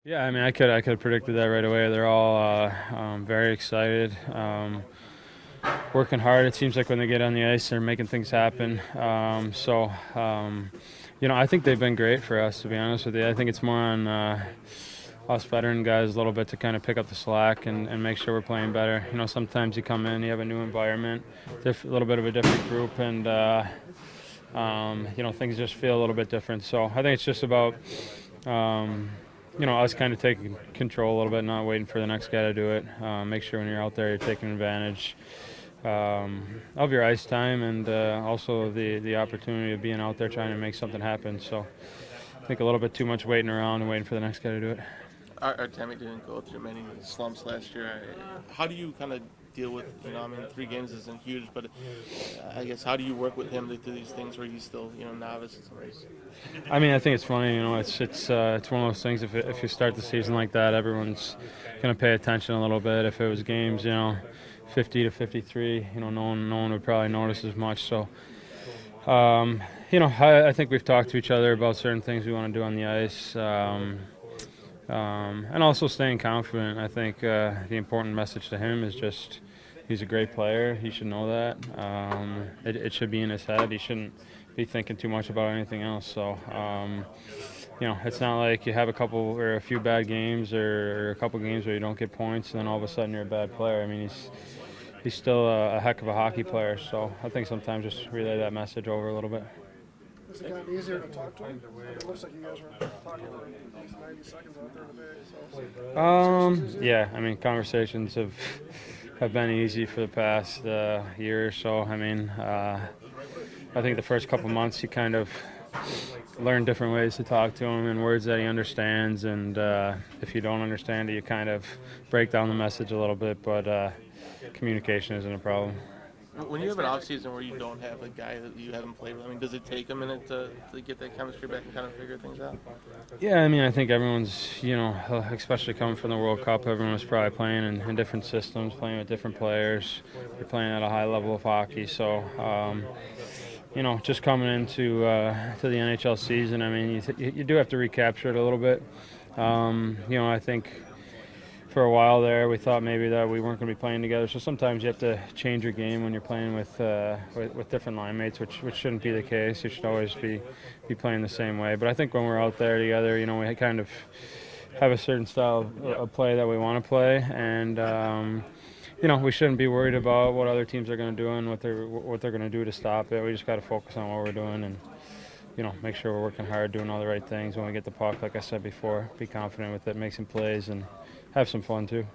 Yeah, I mean, I could have predicted that right away. They're all very excited, working hard. It seems like when they get on the ice, they're making things happen. I think they've been great for us, to be honest with you. I think it's more on us veteran guys a little bit to kind of pick up the slack and make sure we're playing better. Sometimes you come in, you have a new environment, a little bit of a different group, and things just feel a little bit different. So I think it's just about us kind of taking control a little bit, not waiting for the next guy to do it. Make sure when you're out there, you're taking advantage of your ice time and also the opportunity of being out there trying to make something happen. So I think a little bit too much waiting around and waiting for the next guy to do it. Our Tammy didn't go through many slumps last year. How do you kind of deal with, 3 games isn't huge, but I guess how do you work with him to do these things where he's still, novice? I mean, I think it's funny. It's one of those things. If you start the season like that, everyone's going to pay attention a little bit. If it was games, 50 to 53, no one would probably notice as much. So, I think we've talked to each other about certain things we want to do on the ice. And also staying confident. I think the important message to him is just he's a great player. He should know that. It should be in his head. He shouldn't be thinking too much about anything else. So, it's not like you have a couple or a few bad games or a couple games where you don't get points and then all of a sudden you're a bad player. I mean, he's still a heck of a hockey player. So I think sometimes just relay that message over a little bit. Has it gotten easier to talk to him? It looks like you guys were talking for 90 seconds out there today. Yeah, I mean, conversations have been easy for the past year or so. I mean, I think the first couple months you kind of learn different ways to talk to him and words that he understands, and if you don't understand it, you kind of break down the message a little bit, but communication isn't a problem. When you have an off season where you don't have a guy that you haven't played with, does it take a minute to get that chemistry back and kind of figure things out? Yeah, I mean, I think everyone's, especially coming from the World Cup, everyone was probably playing in different systems, playing with different players. You're playing at a high level of hockey, so just coming into to the NHL season, I mean, you do have to recapture it a little bit. I think for a while there, we thought maybe that we weren't going to be playing together. So sometimes you have to change your game when you're playing with different line mates, which shouldn't be the case. You should always be playing the same way. But I think when we're out there together, we kind of have a certain style of play that we want to play, and we shouldn't be worried about what other teams are going to do and what they're going to do to stop it. We just got to focus on what we're doing and make sure we're working hard, doing all the right things when we get the puck. Like I said before, be confident with it, make some plays, and have some fun too.